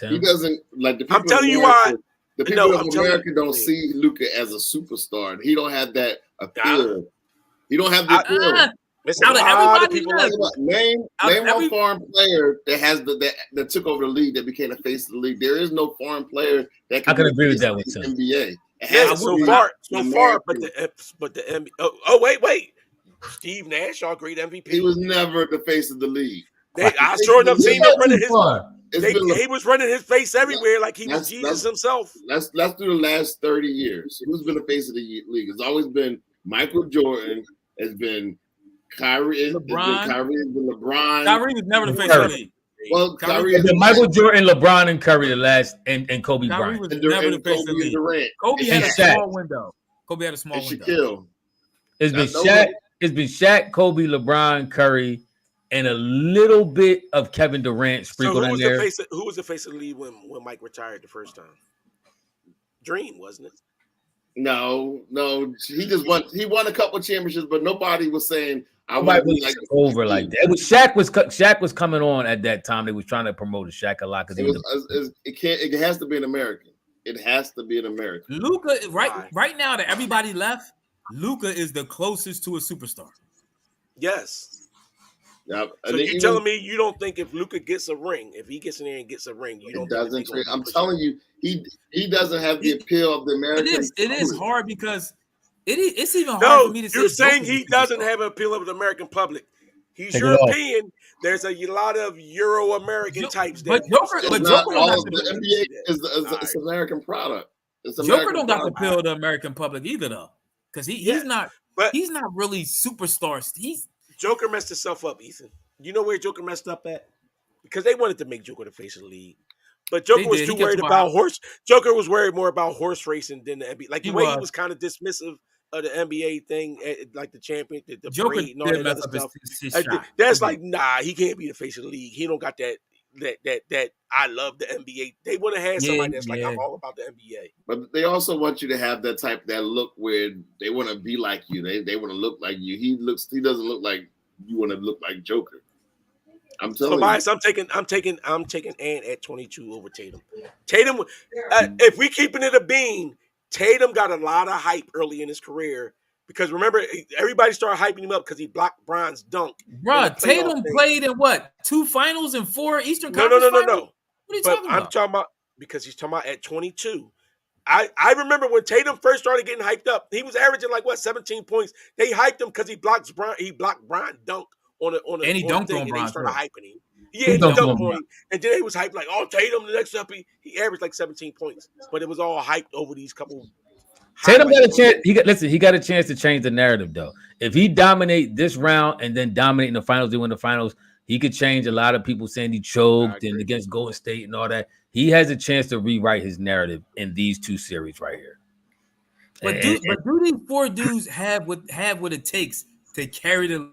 He doesn't like the people.
I'm telling you why.
The people of America don't see Luka as a superstar. He don't have that appeal. He don't have the appeal.
Out of everybody,
name one foreign player that has that took over the league that became the face of the league. There is no foreign player that can.
I can agree with that with
the NBA.
Yeah, so far, but the NBA. Oh, wait. Steve Nash, our great MVP.
He was never the face of the league.
I sure enough seen him running his. He was running his face everywhere like he was Jesus himself.
Let's do the last 30 years. Who's been the face of the league? It's always been Michael Jordan. It's been Kyrie.
LeBron.
LeBron.
Kyrie was never the face of the league.
Well, Kyrie
Michael Jordan, LeBron, and Curry the last, and Kobe
Kyrie
Bryant.
was never the face of the league.
Durant.
Kobe had a small window.
It's been Shaq. It's been Shaq, Kobe, LeBron, Curry, and a little bit of Kevin Durant sprinkled in there.
Who was the face of the league when Mike retired the first time? Dream, wasn't it?
No. He just won. He won a couple of championships, but nobody was saying I
might be over like that. It was Shaq was coming on at that time. They was trying to promote Shaq a lot because
it has to be an American. It has to be an American.
Luka, right now that everybody left, Luka is the closest to a superstar.
Yes.
Yeah.
So you're telling me you don't think if Luka gets a ring, if he gets in there and gets a ring, you don't?
Doesn't. I'm telling you, he doesn't have the appeal of the American.
It is hard because it's even hard for me to say.
You're saying he doesn't have an appeal of the American public. He's European. There's a lot of Euro-American types there.
But Joker
the NBA is an American product.
Joker don't got the appeal of the American public either, though, because he's not really superstar.
Joker messed himself up, Ethan. You know where Joker messed up at? Because they wanted to make Joker the face of the league. But Joker was too worried about horse. Joker was worried more about horse racing than the NBA. Like the way he was kind of dismissive of the NBA thing, like the champion, the
Joker
parade and all that other stuff. That's like, nah, he can't be the face of the league. He don't got that. that I love the NBA. They would have had somebody that's like, I'm all about the NBA.
But they also want you to have that look where they want to be like you. They want to look like you. He doesn't look like you want to look like Joker. I'm telling you.
So I'm taking Ant at 22 over Tatum. Tatum, if we keeping it a bean, Tatum got a lot of hype early in his career because remember everybody started hyping him up because he blocked Bron's dunk.
Bro, Tatum played in what? 2 finals and 4 Eastern
No.
Conference finals?
What
are you talking about?
I'm talking about because he's talking about at 22. I remember when Tatum first started getting hyped up, he was averaging like 17 points. They hyped him because he blocked Bron dunk on a
and he dunked
thing,
on Bron.
They started hyping him. Yeah, he dunked on him. And then they was hyped like, oh, Tatum the next up. He averaged like 17 points, but it was all hyped over these couple.
Tatum got a chance. He got a chance to change the narrative though. If he dominate this round and then dominate in the finals, they win the finals. He could change a lot of people saying he choked and against Golden State and all that. He has a chance to rewrite his narrative in these 2 series right here.
But do these 4 dudes have what it takes to carry the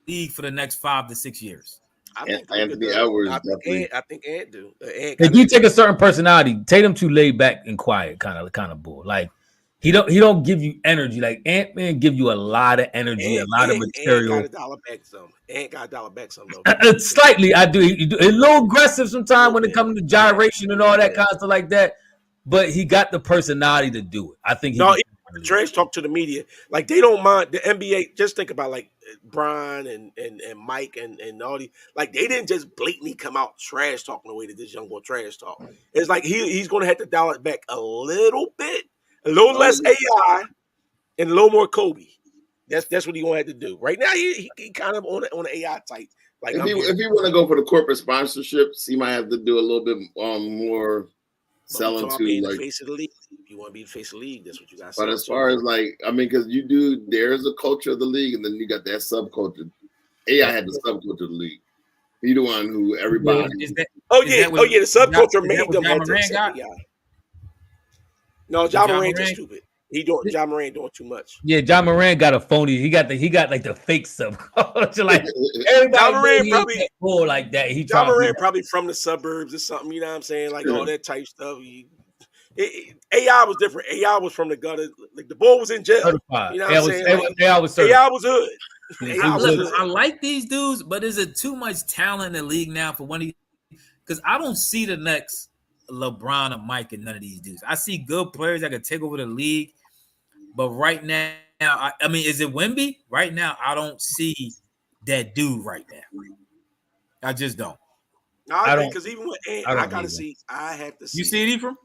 league for the next 5 to 6 years?
I think
Anthony Edwards.
I think Ant do.
They do take a certain personality. Tatum too laid back and quiet, kind of bull. Like he don't give you energy. Like Ant-Man give you a lot of energy, a lot of material.
Ant got a dollar back some though.
Slightly, I do. He do. A little aggressive sometimes when it comes to gyration and all that kind of stuff like that. But he got the personality to do it. I think
he trash talk to the media. Like they don't mind the NBA. Just think about like Brian and Mike and all these. Like they didn't just blatantly come out trash talking the way that this young boy trash talk. It's like he's going to have to dial it back a little bit, a little less AI, and a little more Kobe. That's what he going to have to do. Right now he kind of on the AI type. Like
if he want to go for the corporate sponsorships, he might have to do a little bit more. Selling to
like the face of the league. If you want to be the face of the league, that's what you got.
But as far as because there's a culture of the league, and then you got that subculture. AI had the subculture of the league. He the one who everybody.
The subculture made them have to accept AI. No, John Moran just stupid. John Moran doing too much.
Yeah, John Moran got a phony. He got like the fake subculture. Like
John Moran probably
cool like that.
John Moran probably from the suburbs or something. You know what I'm saying? Like all that type stuff. AI was different. AI was from the gutter. Like the boy was in jail.
Certified.
You know what I'm saying?
AI was certified.
AI was hood.
I like these dudes, but is it too much talent in the league now for one of these? Because I don't see the next LeBron or Mike and none of these dudes. I see good players that can take over the league. But right now, I mean, is it Wemby? Right now, I don't see that dude right now. I just don't.
No, I don't because even with Ant, I have to see.
You see it, Ephraim?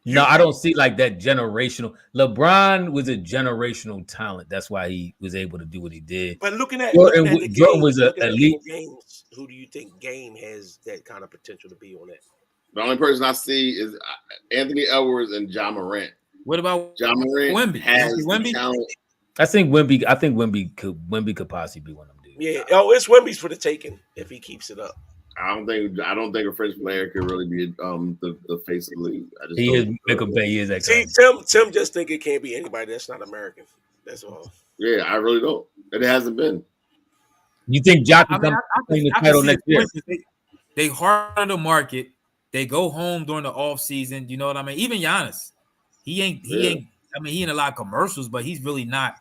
No, I don't see like that generational. LeBron was a generational talent. That's why he was able to do what he did.
But looking at
Jordan was an elite.
Games, who do you think Game has that kind of potential to be on that?
The only person I see is Anthony Edwards and John Morant.
What about
John Morant?
Wemby?
Wemby? Talent.
I think Wemby could possibly be one of them dudes.
Yeah. Oh, it's Wemby's for the taking if he keeps it up.
I don't think a French player could really be the face of the league.
He is that
See, Tim just think it can't be anybody that's not American. That's all.
Yeah, I really don't. It hasn't been.
You think Jock can come in the title next year?
They hard to market. They go home during the off season. You know what I mean? Even Giannis. He ain't. I mean, he in a lot of commercials, but he's really not.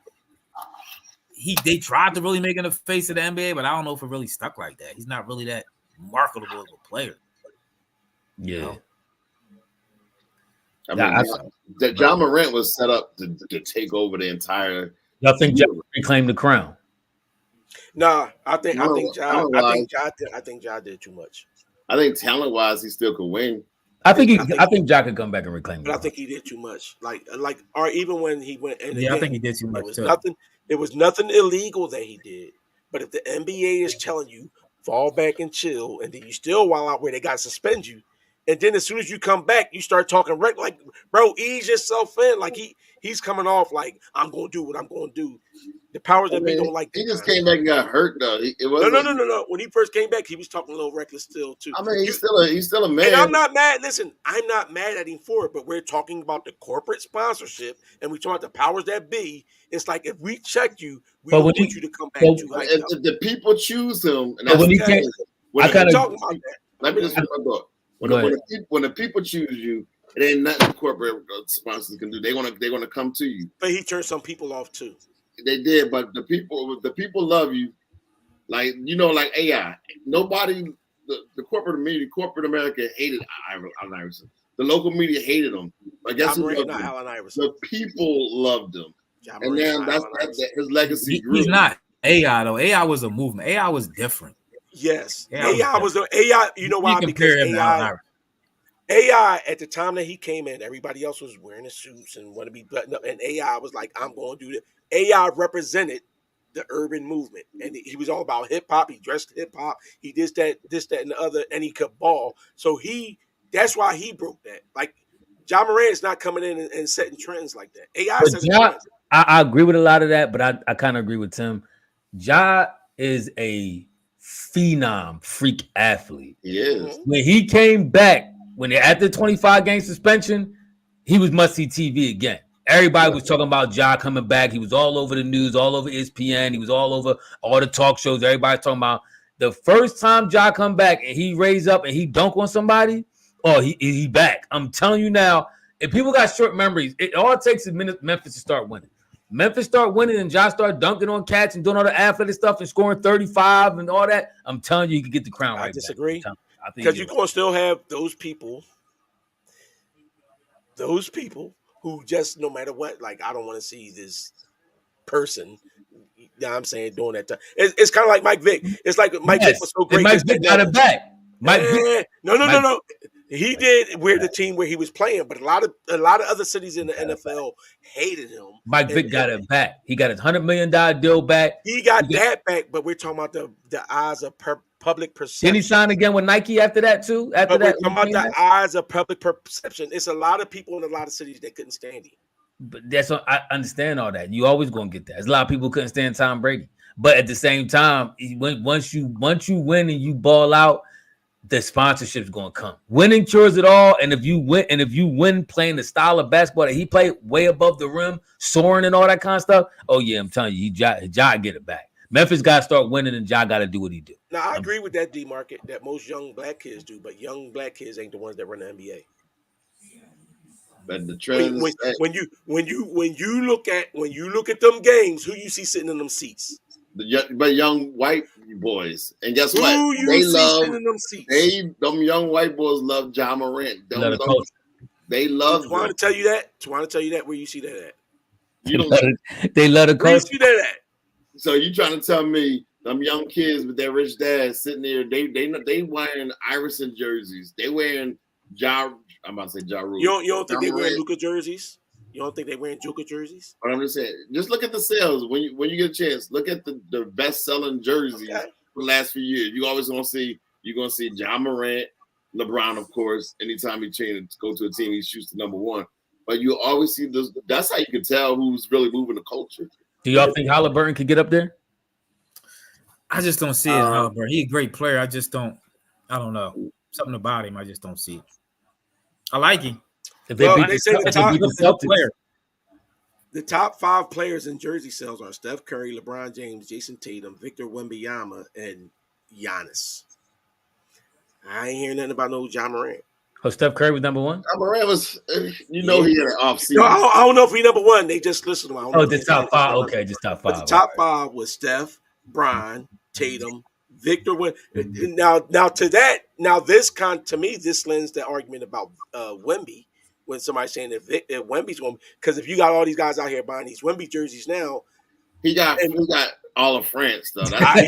They tried to really make him the face of the NBA, but I don't know if it really stuck like that. He's not really that marketable as a player.
Yeah.
You know? I mean, John Morant was set up to take over the entire.
Y'all think John reclaimed the crown?
Nah, I think Ja did too much.
I think talent wise, he still could win.
I think Ja could come back and reclaim it.
But I think he did too much. Or even when he went. And
I think he did too much.
It was nothing illegal that he did. But if the NBA is telling you fall back and chill, and then you still while out where they got to suspend you, and then as soon as you come back, you start talking like, bro, ease yourself in. Like he's coming off like I'm going to do what I'm going to do. The powers that be don't like.
He just came back and got hurt though.
No. When he first came back, he was talking a little reckless still too.
I mean, he's still a man.
And I'm not mad. Listen, I'm not mad at him for it, but we're talking about the corporate sponsorship, and we talk about the powers that be. It's like if we check you, we don't want you to come back too high.
The people choose him. And
when he came, I kind of
Let me just finish my thought. When the people choose you, it ain't nothing the corporate sponsors can do. They're gonna come to you.
But he turned some people off too.
They did, but the people love you. Like like AI. Nobody, the corporate media, corporate America hated Allen Iverson. The local media hated him. I guess
Allen Iverson.
The people loved him, and then that's his legacy grew.
He's not AI though. AI was a movement. AI was different.
Yes, AI was the AI. You know why? Because AI at the time that he came in, everybody else was wearing the suits and want to be buttoned up, and AI was like, "I'm going to do this." AI represented the urban movement, and he was all about hip hop. He dressed hip hop. He did this, that, and the other, and he could ball. So that's why he broke that. Like Ja Morant's not coming in and setting trends like that. AI sets trends.
I agree with a lot of that, but I kind of agree with Tim. Ja is a phenom, freak athlete.
He is.
When he came back, after 25 game suspension, he was must see TV again. Everybody was talking about Ja coming back. He was all over the news, all over ESPN. He was all over all the talk shows. Everybody talking about the first time Ja come back and he raise up and he dunk on somebody. Oh, he back. I'm telling you now, if people got short memories, all it takes is Memphis to start winning. Memphis start winning and Ja start dunking on cats and doing all the athletic stuff and scoring 35 and all that. I'm telling you, you can get the crown right back.
I disagree. Because you're going to still have those people who just, no matter what, like, I don't want to see this person, you know what I'm saying, doing that time. It's kind of like Mike Vick. It's like Mike Vick was so great.
Mike Vick got it back.
No. He did wear the team where he was playing, but a lot of other cities in the NFL hated him.
Mike Vick got it back. He got his $100 million deal back.
He got that back, but we're talking about the eyes of public perception.
Didn't he sign again with Nike after that too? We're talking
about the eyes of public perception. It's a lot of people in a lot of cities that couldn't stand him.
But I understand all that. You always gonna get that. There's a lot of people who couldn't stand Tom Brady, but at the same time, once you win and you ball out, the sponsorship's gonna come. Winning cures it all. And if you win playing the style of basketball that he played, way above the rim, soaring and all that kind of stuff. Oh yeah, I'm telling you, Ja get it back. Memphis got to start winning, and Ja got to do what he do.
Now I agree with that, D-Market, that most young black kids do, but young black kids ain't the ones that run the NBA.
But the trends
when you look at them games, who you see sitting in them seats?
But young white boys, and guess
who
what?
They love in them seats.
Them young white boys love Ja Morant. They love.
Want to tell you that? Where you see that at?
They love the coach.
Where you see that at?
So you trying to tell me them young kids with their rich dads sitting there? They wearing Iverson jerseys. They wearing I'm about to say Ja Rule.
You don't think they wearing Luka jerseys? You don't think they wearing Jokic jerseys?
But I'm just saying, just look at the sales when you get a chance. Look at the best selling jerseys for the last few years. You're gonna see Ja Morant, LeBron, of course. Anytime he go to a team, he shoots the number one. But you always see this. That's how you can tell who's really moving the culture.
Do y'all think Halliburton could get up there?
I just don't see it. Halliburton, he's a great player. I don't know. Something about him, I just don't see it. I like him.
They say the top 5 players in jersey sales are Steph Curry, LeBron James, Jason Tatum, Victor Wembanyama, and Giannis. I ain't hearing nothing about no Ja Morant.
Oh, Steph Curry was number 1?
Ja Morant was, he had an off season.
No, I don't know if he number 1. They just listed him.
The top 5. Okay, just top 5.
But the top 5 was Steph, Brian, Tatum, Victor. Now to me, this lends the argument about Wemby. When somebody's saying that Wemby's going, because if you got all these guys out here buying these Wemby jerseys now,
he got all of France though.
I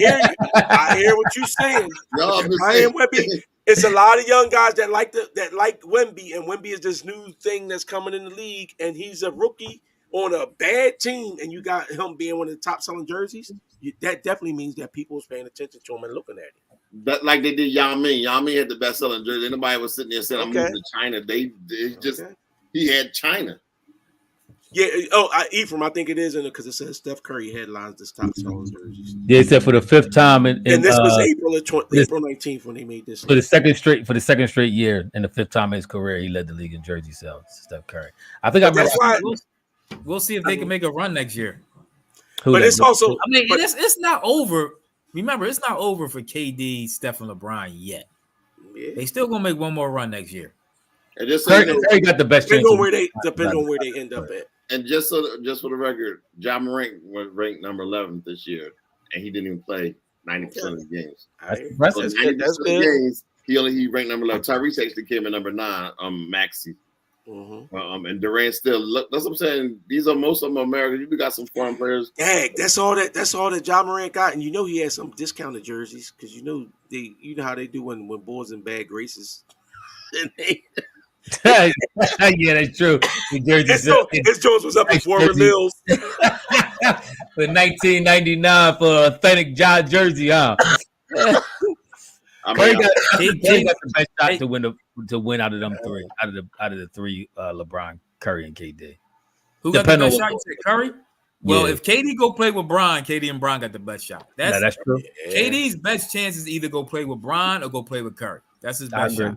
hear what you're saying.
No,
I am Wemby. It's a lot of young guys that like Wemby, and Wemby is this new thing that's coming in the league, and he's a rookie on a bad team, and you got him being one of the top selling jerseys. That definitely means that people is paying attention to him and looking at him.
That like they did Yao Ming. Yao Ming had the best selling jersey. Nobody was sitting there saying I'm moving to China. He had China.
Yeah. Ephraim, I think it is in it because it says Steph Curry headlines this top selling jerseys.
Yeah, except for the 5th time, and
this was April 19th when they made this.
For the second straight year, and the 5th time in his career, he led the league in jersey sales. Steph Curry. I think
that's why.
We'll see if they can make a run next year.
But it's also.
I mean, it's not over. Remember, it's not over for KD, Steph, and LeBron yet.
Yeah,
They still gonna make one more run next year.
And just so you know,
Curry got the best chance.
Depends on where they end up at.
and just for the record, Ja Morant was ranked number 11 this year, and he didn't even play 90% of the games.
That's
So 90%
That's
of the
good.
games, he ranked number 11. Tyrese actually came in number 9, Maxey.
Mm-hmm.
And Durant still look. That's what I'm saying. These are most of them Americans. You got some foreign players.
Dang, that's all that Ja Morant got, and you know he had some discounted jerseys because you know how they do when boys in bad graces.
yeah, that's true. The jersey
His Jones was up in Foreman Mills
for 1999 for authentic Ja jersey, huh? Curry got the best shot to win out of them three, out of the three, LeBron, Curry, and KD.
Who got the best shot? You said Curry. Well, if KD go play with Bron, KD and Bron got the best shot.
That's true.
KD's best chance is either go play with Bron or go play with Curry. That's his best shot.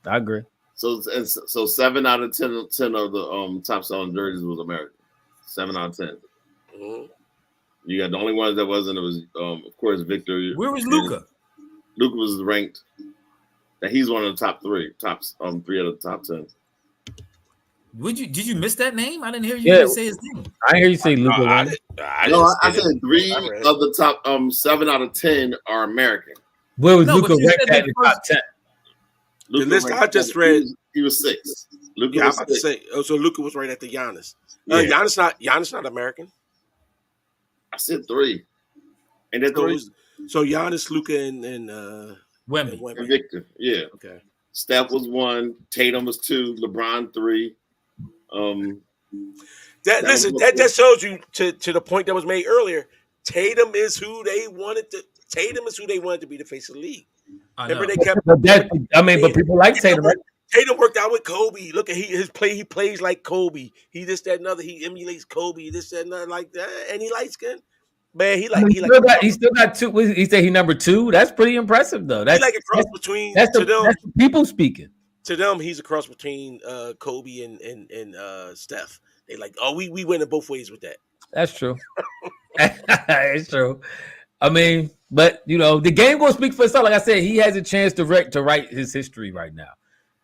I agree.
So 7 out of 10 of the top selling jerseys was American. 7 out of 10.
Mm-hmm.
You got the only ones that wasn't. It was of course Victor.
Where was Luka?
Luka was ranked that he's one of the top 3 out of the top 10.
Did you miss that name? I didn't hear you say his name.
I hear you say Luka.
I said 3 of the top 7 out of 10 are American.
Where was Luka ranked at the top 10?
The list I just read,
he was 6.
Luka was 6. To say, so Luka was right at the Giannis. Giannis not American.
I said 3, and then
so Giannis, Luka, and
Wemby.
And Victor. Yeah.
Okay.
Steph was 1. Tatum was 2. LeBron 3.
That just shows you to the point that was made earlier. Tatum is who they wanted to be the face of the league. Remember they kept.
But people like Tatum.
Tatum worked out with Kobe. Look at his play. He plays like Kobe. He this, that, and other. He emulates Kobe. This, that, and other, like that. And he light skin. Man, he still got 2.
He said he number 2. That's pretty impressive, though. That's
like a cross between.
That's the people speaking.
To them, he's a cross between Kobe and Steph. They like, we win it both ways with that.
That's true. It's true. I mean, but the game gonna speak for itself. Like I said, he has a chance to write his history right now.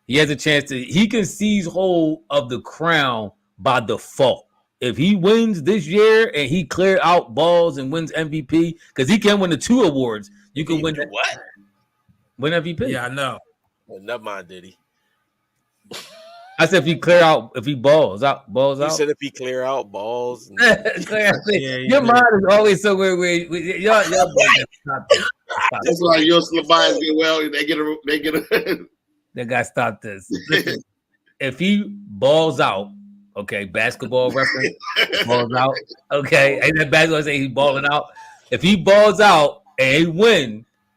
He has a chance he can seize hold of the crown by default. If he wins this year and he clear out balls and wins MVP, because he can win the 2 awards. You can win
what?
Win MVP.
Yeah, I know.
Well, never mind, did he?
I said if he balls out.
He said if he clear out balls.
Your mind is always somewhere where y'all stop this.
That's why your Slabines get well. They get a.
They got to stop this. Listen, if he balls out, okay, basketball reference, balls out, okay, ain't that basketball say he's balling out? If he balls out and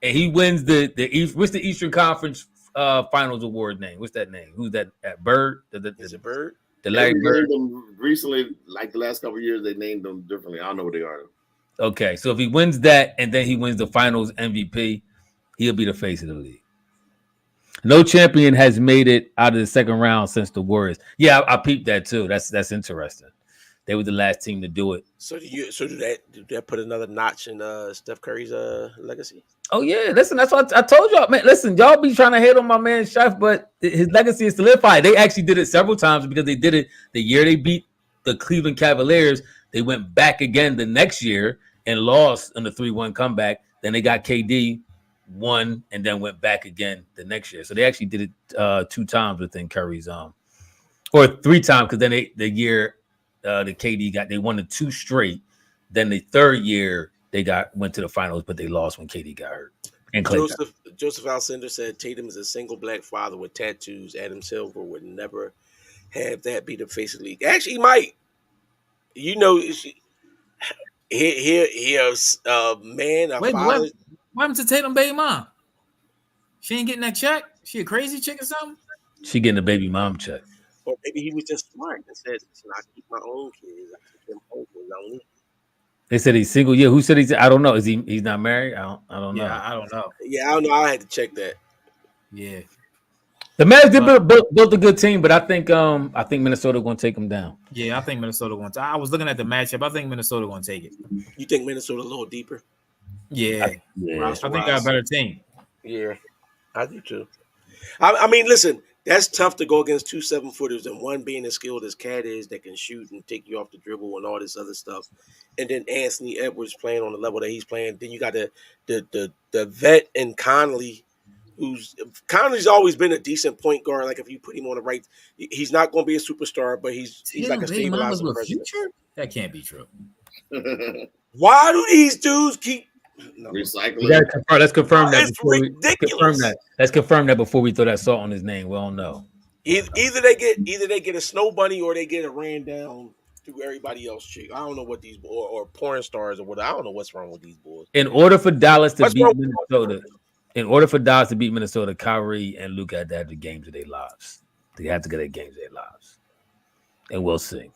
he wins the East, what's the Eastern Conference Finals award name? What's that name? Who's that? Bird?
Is it Bird?
The Larry Bird.
Recently, like the last couple of years, they named them differently. I don't know what they are.
Okay, so if he wins that and then he wins the Finals MVP, he'll be the face of the league. No champion has made it out of the second round since the Warriors. Yeah, I peeped that too. That's interesting. They were the last team to do it.
So do that put another notch in Steph Curry's legacy?
Oh yeah, listen, that's what I told y'all, man. Listen, y'all be trying to hate on my man Chef, but his legacy is solidified. They actually did it several times because they did it the year they beat the Cleveland Cavaliers. They went back again the next year and lost in the 3-1 comeback. Then they got KD, won, and then went back again the next year. So they actually did it 2 times within Curry's or 3 times because then the year the KD they won the 2 straight. Then the 3rd year they went to the finals, but they lost when KD got hurt. And
Joseph Alcindor said Tatum is a single black father with tattoos. Adam Silver would never have that be the face of the league. Actually, he might. Here's a man.
Wait, what happened to Tatum baby mom? She ain't getting that check? She a crazy chick or something?
She getting a baby mom check.
Or maybe he was just smart and said, I keep my own kids. I keep them home because I don't need.
They said he's single. Yeah, who said he's? I don't know. Is he's not married? I don't know.
Yeah, I don't know.
Yeah, I don't know. I had to check that.
Yeah.
The Mavs built a good team, but I think Minnesota going to take them down.
Yeah, I think Minnesota going to. I was looking at the matchup. I think Minnesota going to take it.
You think Minnesota a little deeper?
Yeah. I think they're a better team.
Yeah, I do too. I mean, listen, that's tough to go against 2 7-footers and one being as skilled as Cat is that can shoot and take you off the dribble and all this other stuff. And then Anthony Edwards playing on the level that he's playing. Then you got the vet and Conley, Conley's always been a decent point guard. Like if you put him on the right, he's not going to be a superstar, but he's like a stabilizing presence.
That can't be true.
Why do these dudes keep
recycling?
Let's confirm that.
It's ridiculous.
Let's confirm that before we throw that salt on his name. We don't know.
Either they get a snow bunny or they get a ran down through everybody else chick. I don't know what these or porn stars or what. I don't know what's wrong with these boys.
In order for Dallas to beat Minnesota, Kyrie and Luka had to have the games of their lives. They have to get the games of their lives, and we'll see.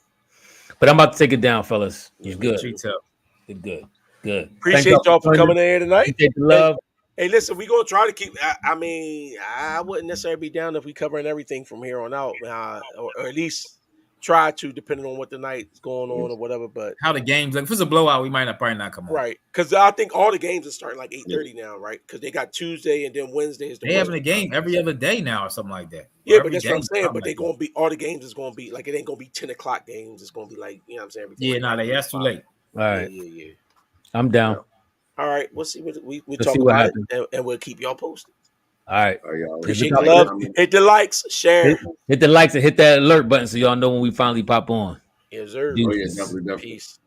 But I'm about to take it down, fellas. It's good. Good.
Appreciate y'all for coming in tonight.
Appreciate the love.
Hey, listen, we're going to try to keep – I mean, I wouldn't necessarily be down if we covering everything from here on out, or at least try to, depending on what the night's going on or whatever. But
how the games – like if it's a blowout, we might probably not come on.
Right, because I think all the games are starting like 8:30 now, right? Because they got Tuesday and then Wednesday is the
They having a game every other day now or something like that.
Yeah, but that's what I'm saying. But they're going to be – all the games is going to be – like it ain't going to be 10 o'clock games. It's going to be like, you know what I'm saying?
That's too late.
All right.
Yeah.
I'm down.
Yeah. All right, we'll see what we talk about it, and we'll keep y'all posted.
All right.
Appreciate the love. Hit the likes, share.
Hit the likes and hit that alert button so y'all know when we finally pop on.
Yes, sir.
Definitely.
Peace.